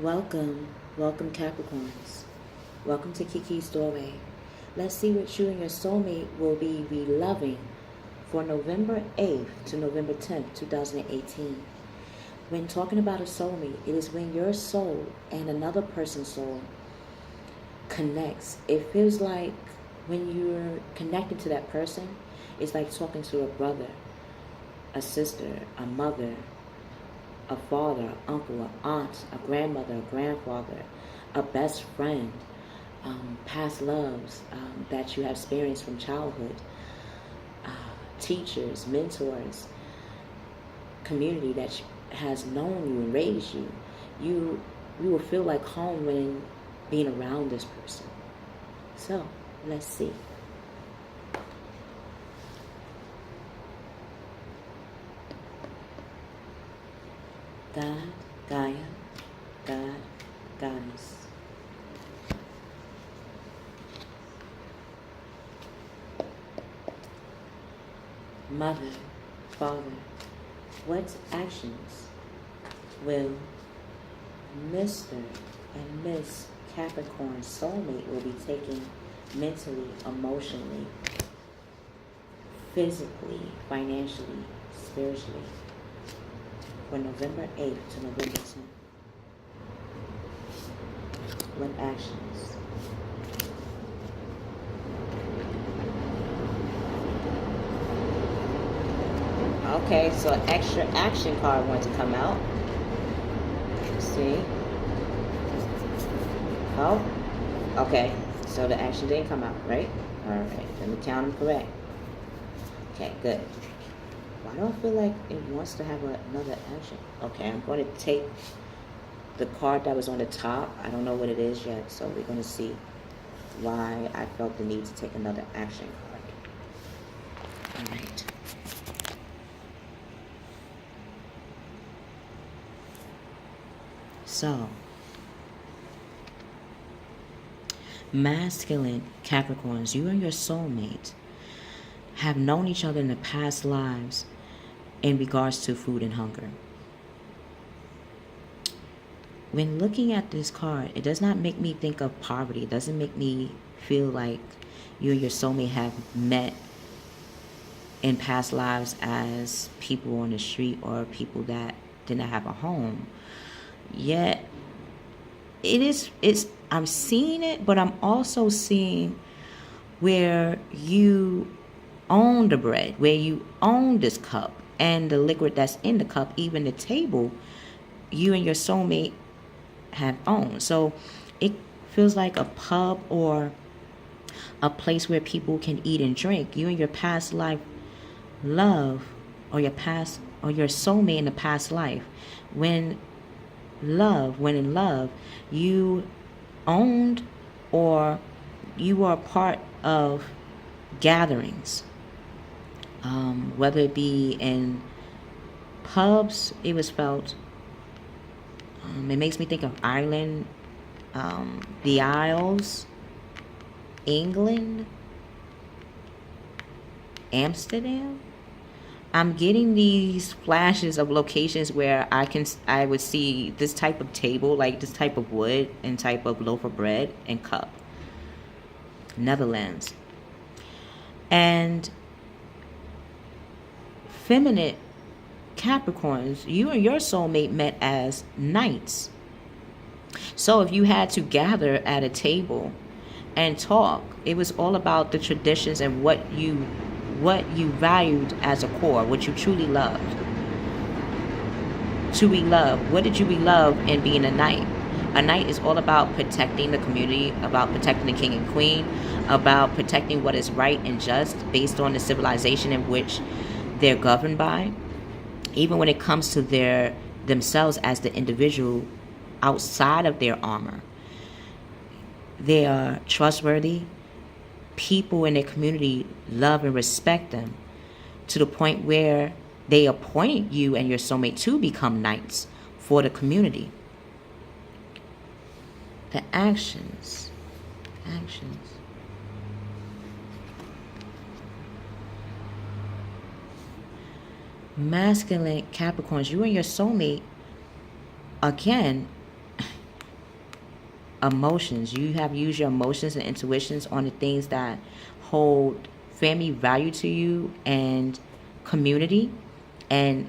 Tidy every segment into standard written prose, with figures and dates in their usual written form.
Welcome Capricorns. Welcome to Kiki's Doorway. Let's see what you and your soulmate will be reloving for November 8th to November 10th, 2018. When talking about a soulmate, it is when your soul and another person's soul connects. It feels like when you're connected to that person, it's like talking to a brother, a sister, a mother, a father, an uncle, an aunt, a grandmother, a grandfather, a best friend, past loves that you have experienced from childhood, teachers, mentors, community that has known you and raised you. You will feel like home when being around this person. So, let's see. God, Gaia, God, Goddess. Mother, Father, what actions will Mr. and Miss Capricorn soulmate will be taking mentally, emotionally, physically, financially, spiritually for November 8th to November 10th? What actions? Okay, so an extra action card wanted to come out. Let's see. Oh, okay. So the action didn't come out, right? All right, let me count them correct. Okay, good. Why do I feel like it wants to have another action? Okay, I'm going to take the card that was on the top. I don't know what it is yet, so we're going to see why I felt the need to take another action card. All right. So, masculine Capricorns, you and your soulmate have known each other in the past lives in regards to food and hunger. When looking at this card, it does not make me think of poverty. It doesn't make me feel like you and your soulmate have met in past lives as people on the street or people that did not have a home. Yet, I'm seeing it, but I'm also seeing where you own the bread, where you own this cup and the liquid that's in the cup, even the table you and your soulmate have owned. So it feels like a pub or a place where people can eat and drink. You and your past life love, or your soulmate in the past life, when in love, you owned or you were a part of gatherings, whether it be in pubs. It was felt, it makes me think of Ireland, the Isles, England, Amsterdam. I'm getting these flashes of locations where I would see this type of table, like this type of wood and type of loaf of bread and cup. Netherlands. And feminine Capricorns, you and your soulmate met as knights. So if you had to gather at a table and talk, it was all about the traditions and what you valued as a core, what you truly loved. To relove, what did you relove in being a knight? A knight is all about protecting the community, about protecting the king and queen, about protecting what is right and just based on the civilization in which they're governed by. Even when it comes to themselves as the individual outside of their armor, they are trustworthy. People in their community love and respect them to the point where they appoint you and your soulmate to become knights for the community. The actions. Masculine Capricorns, you and your soulmate, again, emotions. You have used your emotions and intuitions on the things that hold family value to you and community. And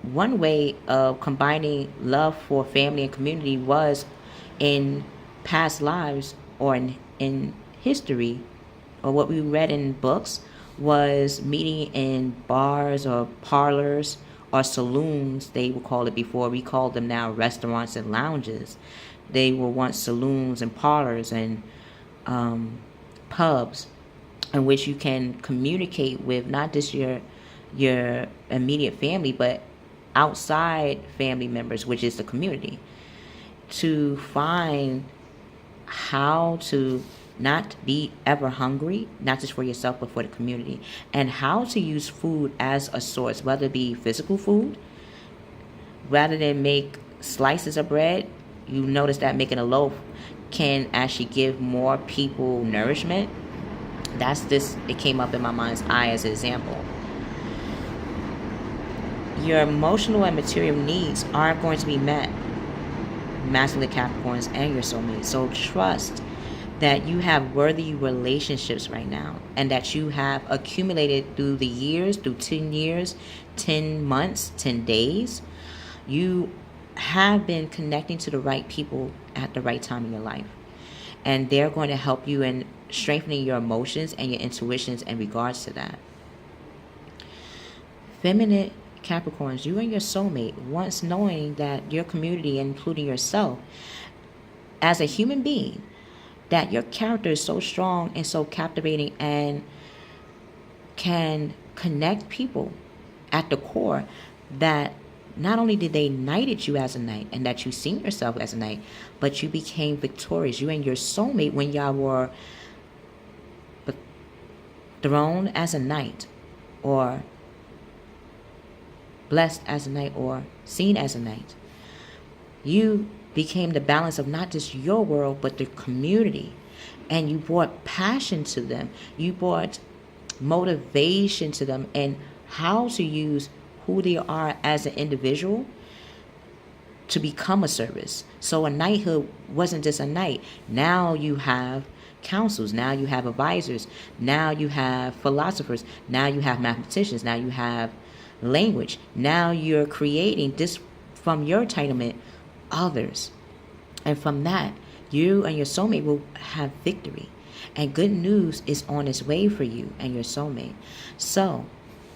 one way of combining love for family and community was in past lives, or in history, or what we read in books, was meeting in bars or parlors or saloons, they would call it before. We call them now restaurants and lounges. They were once saloons and parlors and pubs in which you can communicate with not just your immediate family, but outside family members, which is the community, to find how to not be ever hungry, not just for yourself, but for the community, and how to use food as a source, whether it be physical food, rather than make slices of bread. You notice that making a loaf can actually give more people nourishment. It came up in my mind's eye as an example. Your emotional and material needs aren't going to be met, masculine Capricorns and your soulmate. So trust that you have worthy relationships right now, and that you have accumulated through the years, through 10 years, 10 months, 10 days. You have been connecting to the right people at the right time in your life. And they're going to help you in strengthening your emotions and your intuitions in regards to that. Feminine Capricorns, you and your soulmate, once knowing that your community, including yourself, as a human being, that your character is so strong and so captivating and can connect people at the core, that not only did they knighted you as a knight and that you seen yourself as a knight, but you became victorious. You and your soulmate, when y'all were thrown as a knight, or blessed as a knight, or seen as a knight, you became the balance of not just your world, but the community. And you brought passion to them. You brought motivation to them, and how to use who they are as an individual to become a service. So a knighthood wasn't just a knight. Now you have councils. Now you have advisors. Now you have philosophers. Now you have mathematicians. Now you have language. Now you're creating this from your entitlement others. And from that, you and your soulmate will have victory. And good news is on its way for you and your soulmate. So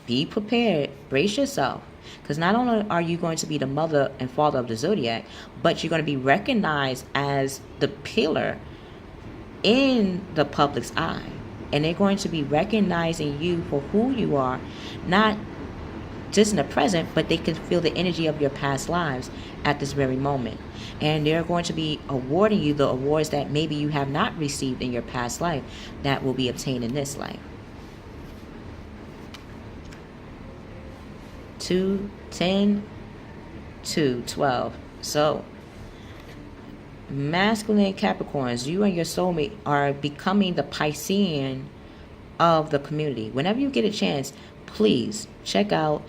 be prepared, brace yourself, because not only are you going to be the mother and father of the zodiac, but you're going to be recognized as the pillar in the public's eye. And they're going to be recognizing you for who you are, not just in the present, but they can feel the energy of your past lives at this very moment. And they're going to be awarding you the awards that maybe you have not received in your past life that will be obtained in this life. 2, 10, 2, 12. So, masculine Capricorns, you and your soulmate are becoming the Piscean of the community. Whenever you get a chance, please check out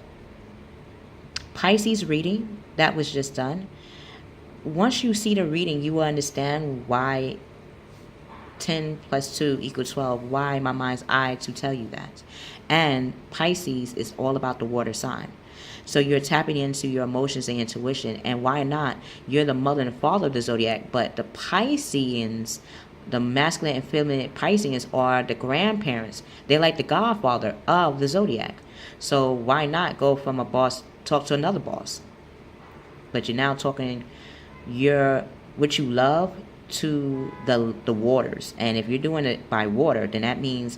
Pisces reading that was just done. Once you see the reading, you will understand why 10 plus 2 equals 12, why my mind's eye to tell you that. And Pisces is all about the water sign. So you're tapping into your emotions and intuition. And why not? You're the mother and father of the zodiac, but the Pisceans, the masculine and feminine Pisceans, are the grandparents. They're like the godfather of the zodiac. So why not go from a boss, talk to another boss? But you're now talking what you love to the waters. And if you're doing it by water, then that means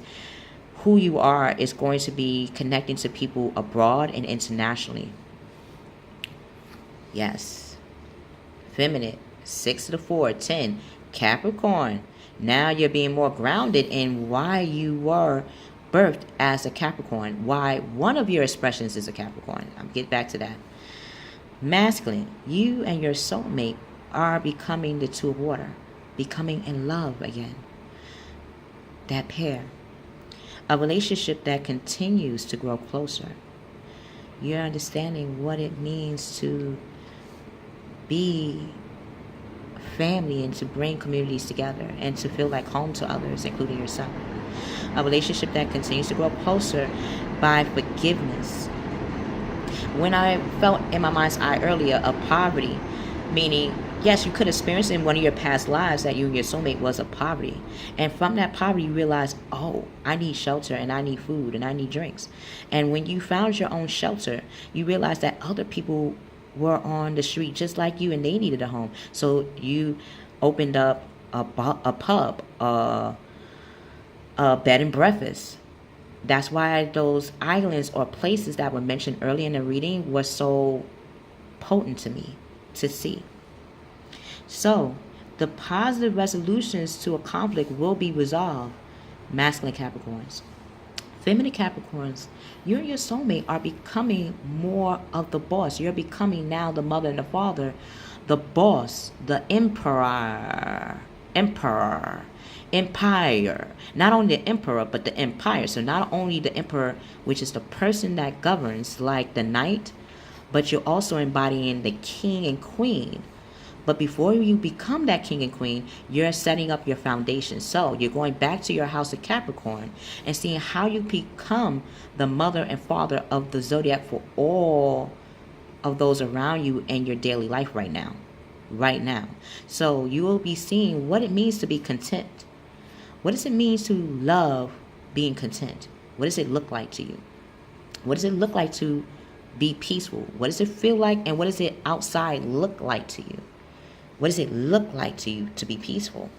who you are is going to be connecting to people abroad and internationally. Yes. Feminine, 6 to the 4, 10. Capricorn. Now you're being more grounded in why you were birthed as a Capricorn. Why one of your expressions is a Capricorn. I'll get back to that. Masculine, you and your soulmate are becoming the two of water. Becoming in love again. That pair. A relationship that continues to grow closer. You're understanding what it means to be family and to bring communities together and to feel like home to others, including yourself. A relationship that continues to grow closer by forgiveness. When I felt in my mind's eye earlier of poverty, meaning, yes, you could experience in one of your past lives that you and your soulmate was of poverty. And from that poverty, you realize, oh, I need shelter and I need food and I need drinks. And when you found your own shelter, you realize that other people were on the street just like you and they needed a home. So you opened up a pub, a bed and breakfast. That's why those islands or places that were mentioned earlier in the reading were so potent to me to see. So, the positive resolutions to a conflict will be resolved, masculine Capricorns. Feminine Capricorns, you and your soulmate are becoming more of the boss. You're becoming now the mother and the father, the boss, the empire. Not only the emperor, but the empire. So not only the emperor, which is the person that governs, like the knight, but you're also embodying the king and queen. But before you become that king and queen, you're setting up your foundation. So you're going back to your house of Capricorn and seeing how you become the mother and father of the zodiac for all of those around you in your daily life right now. So you will be seeing what it means to be content. What does it mean to love being content? What does it look like to you? What does it look like to be peaceful? What does it feel like? And what does it outside look like to you? What does it look like to you to be peaceful?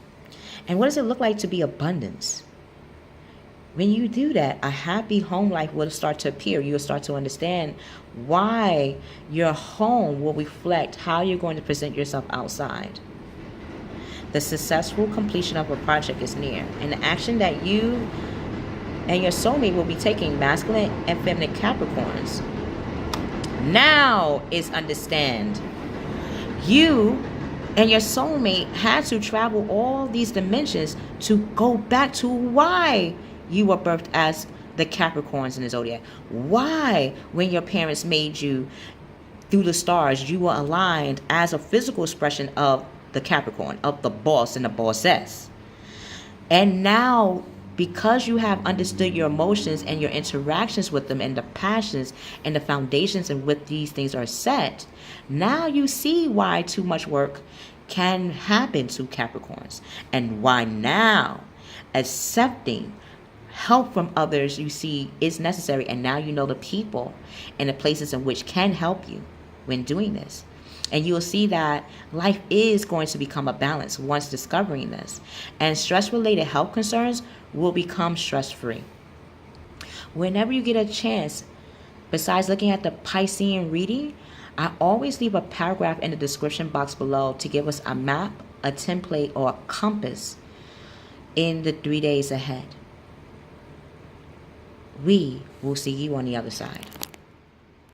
And what does it look like to be abundance? When you do that, a happy home life will start to appear. You'll start to understand why your home will reflect how you're going to present yourself outside. The successful completion of a project is near, and the action that you and your soulmate will be taking, masculine and feminine Capricorns, now is understand. You and your soulmate had to travel all these dimensions to go back to why you were birthed as the Capricorns in the zodiac. Why, when your parents made you through the stars, you were aligned as a physical expression of the Capricorn, of the boss and the bossess. And now, because you have understood your emotions and your interactions with them and the passions and the foundations in which these things are set, now you see why too much work can happen to Capricorns, and why now accepting help from others you see is necessary. And now you know the people and the places in which can help you when doing this. And you'll see that life is going to become a balance once discovering this. And stress-related health concerns will become stress-free. Whenever you get a chance, besides looking at the Piscean reading, I always leave a paragraph in the description box below to give us a map, a template, or a compass in the 3 days ahead. We will see you on the other side.